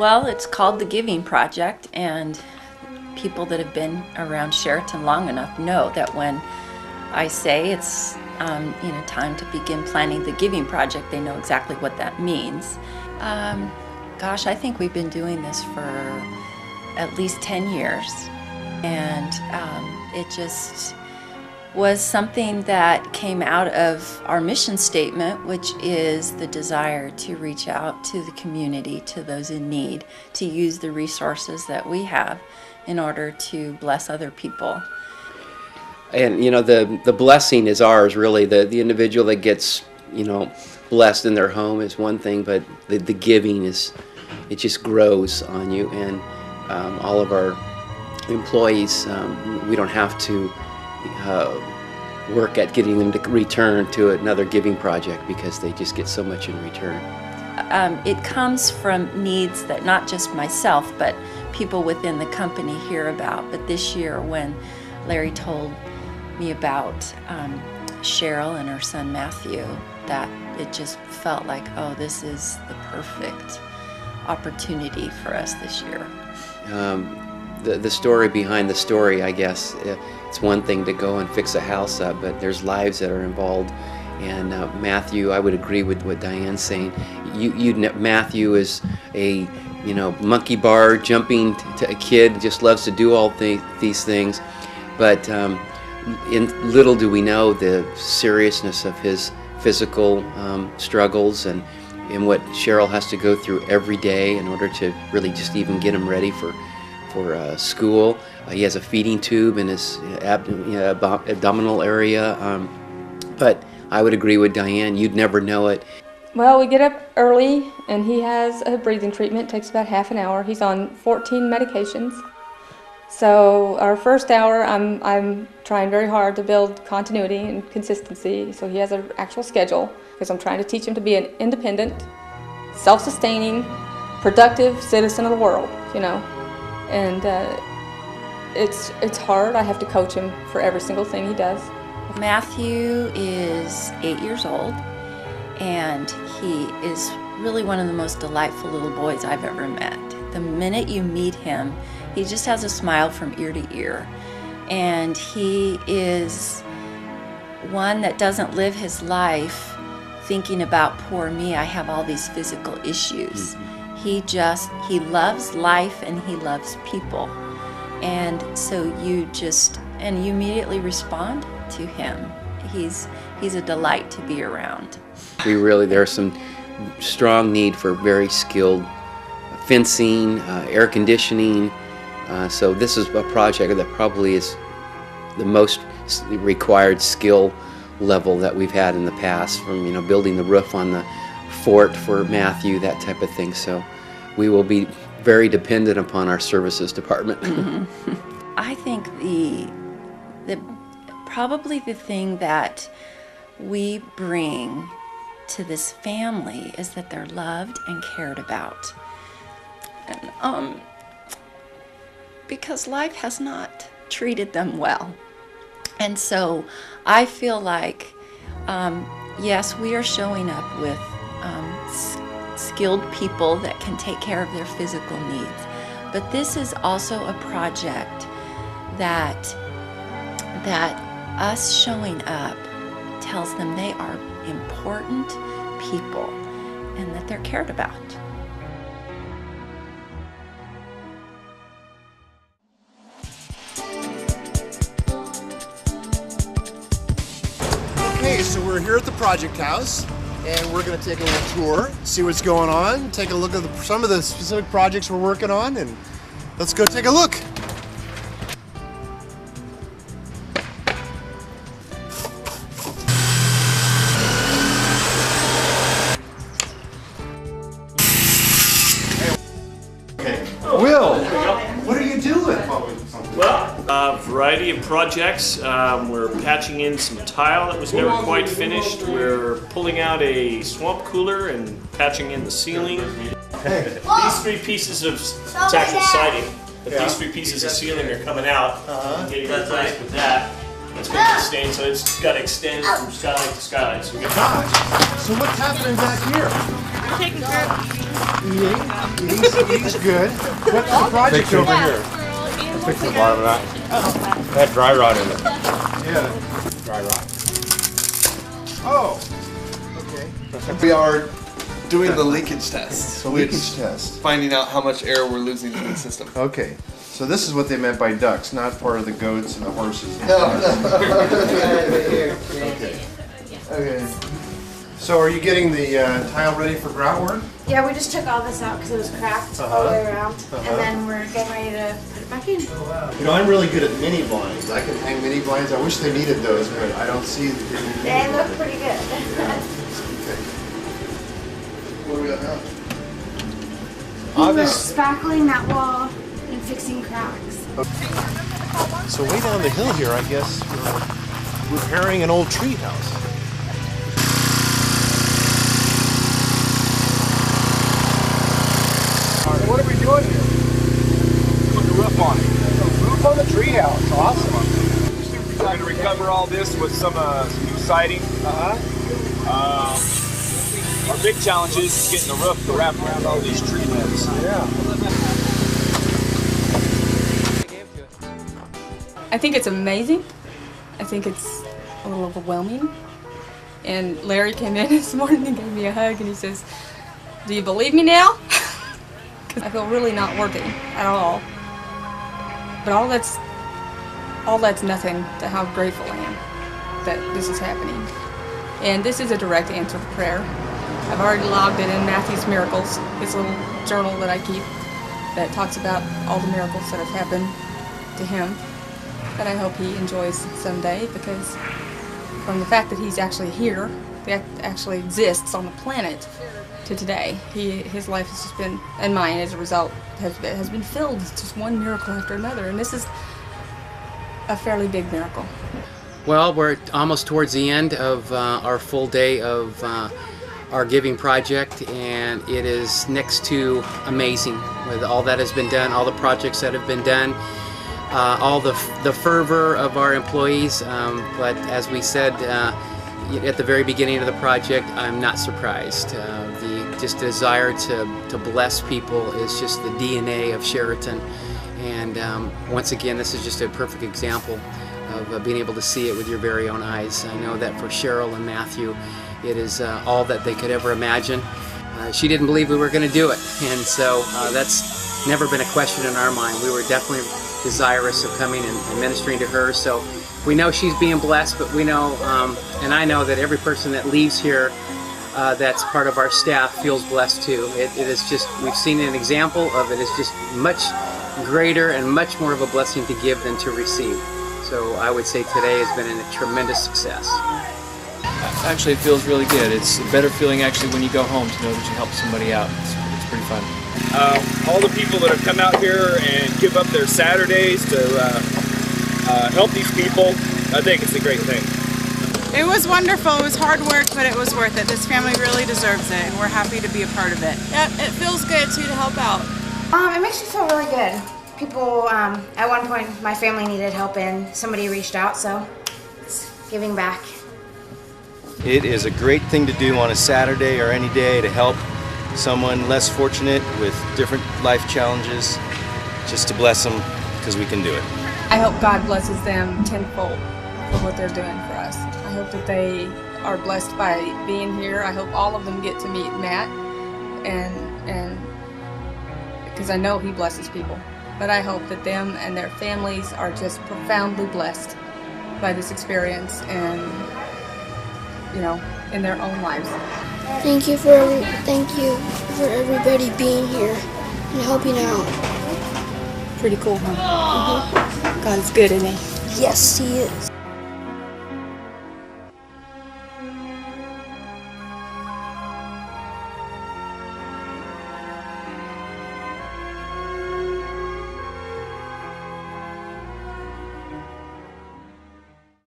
Well, it's called the Giving Project, and people that have been around Sheraton long enough know that when I say it's time to begin planning the Giving Project, they know exactly what that means. Gosh, I think we've been doing this for at least 10 years, and it just was something that came out of our mission statement, which is the desire to reach out to the community, to those in need, to use the resources that we have in order to bless other people. And the blessing is ours, really. The individual that gets blessed in their home is one thing, but the giving it just grows on you. And all of our employees, we don't have to work at getting them to return to another giving project because they just get so much in return. It comes from needs that not just myself, but people within the company hear about. But this year, when Larry told me about Cheryl and her son Matthew, that it just felt like, oh, this is the perfect opportunity for us this year. The story behind the story, I guess. It's one thing to go and fix a house up, but there's lives that are involved. And Matthew, I would agree with what Diane's saying. Matthew is a monkey bar jumping to a kid, just loves to do all these things. But in little do we know the seriousness of his physical struggles and what Cheryl has to go through every day in order to really just even get him ready for school. He has a feeding tube in his abdominal area, but I would agree with Diane, you'd never know it. Well, we get up early and he has a breathing treatment. It takes about half an hour. He's on 14 medications. So our first hour, I'm trying very hard to build continuity and consistency. So he has an actual schedule because I'm trying to teach him to be an independent, self-sustaining, productive citizen of the world, And it's hard. I have to coach him for every single thing he does. Matthew is 8 years old, and he is really one of the most delightful little boys I've ever met. The minute you meet him, he just has a smile from ear to ear, and he is one that doesn't live his life thinking about poor me, I have all these physical issues. Mm-hmm. He loves life and he loves people, and so you immediately respond to him. He's a delight to be around. There's some strong need for very skilled fencing, air conditioning. So this is a project that probably is the most required skill level that we've had in the past, from building the roof on the fort for Matthew, that type of thing. So we will be very dependent upon our services department. Mm-hmm. I think probably the thing that we bring to this family is that they're loved and cared about. And because life has not treated them well. And so I feel like, yes, we are showing up with skilled people that can take care of their physical needs. But this is also a project that us showing up tells them they are important people and that they're cared about. Okay, so we're here at the Project House, and we're going to take a little tour, see what's going on, take a look at some of the specific projects we're working on, and let's go take a look. Will, what are you doing? Well, a variety of projects. We're patching in some tile that was never quite finished. We're pulling out a swamp cooler and patching in the ceiling. These three pieces of, it's actually siding, but these three pieces of ceiling are coming out and getting replaced with that. It's been sustained, so it's got to extend from skylight to skylight. So, So what's happening back here? Eating's good. What's the project over here? Fix the bottom of that. That dry rot in it. Yeah. Dry rot. Oh. Okay. We are doing the leakage test. So leakage test. Finding out how much air we're losing in the system. Okay. So this is what they meant by ducks, not part of the goats and the horses. Okay. Okay. So are you getting the tile ready for grout work? Yeah, we just took all this out because it was cracked all the way around, and then we're getting ready to put it back in. You know, I'm really good at mini blinds. I can hang mini blinds. I wish they needed those, but I don't see them. They look pretty good. What do we got now? We're spackling that wall and fixing cracks. So way down the hill here, I guess, we're repairing an old tree house. What are we doing here? Putting a roof on it. Roof on the tree house. Awesome. We're going to recover all this with some new siding. Our big challenge is getting the roof to wrap around all these tree limbs. Yeah. I think it's amazing. I think it's a little overwhelming. And Larry came in this morning and gave me a hug and he says, "Do you believe me now?" Because I feel really not worthy at all. But all that's nothing to how grateful I am that this is happening. And this is a direct answer to prayer. I've already logged it in Matthew's Miracles, his little journal that I keep that talks about all the miracles that have happened to him. And I hope he enjoys someday, because from the fact that he's actually here, that actually exists on the planet to today, his life has just been, and mine as a result, has been filled with just one miracle after another. And this is a fairly big miracle. Well, we're almost towards the end of our full day of our giving project, and it is next to amazing with all that has been done, all the projects that have been done, all the fervor of our employees. But as we said at the very beginning of the project, I'm not surprised. The desire to bless people is just the DNA of Sheraton, and once again, this is just a perfect example of being able to see it with your very own eyes. I know that for Cheryl and Matthew, it is all that they could ever imagine. She didn't believe we were going to do it, and so that's never been a question in our mind. We were definitely desirous of coming and ministering to her, so we know she's being blessed, but we know, and I know that every person that leaves here that's part of our staff feels blessed too. It is just, we've seen an example of it is just much greater and much more of a blessing to give than to receive. So I would say today has been a tremendous success. Actually, it feels really good. It's a better feeling actually when you go home to know that you helped somebody out. It's pretty fun. All the people that have come out here and give up their Saturdays to help these people, I think it's a great thing. It was wonderful. It was hard work, but it was worth it. This family really deserves it, and we're happy to be a part of it. Yep, it feels good too to help out. It makes me feel really good. People, at one point, my family needed help and somebody reached out, so it's giving back. It is a great thing to do on a Saturday or any day to help someone less fortunate with different life challenges, just to bless them because we can do it. I hope God blesses them tenfold for what they're doing for us. I hope that they are blessed by being here. I hope all of them get to meet Matt, and because I know he blesses people. But I hope that them and their families are just profoundly blessed by this experience and, you know, in their own lives. Thank you for everybody being here and helping out. Pretty cool, huh? God is good, isn't he? Yes, he is.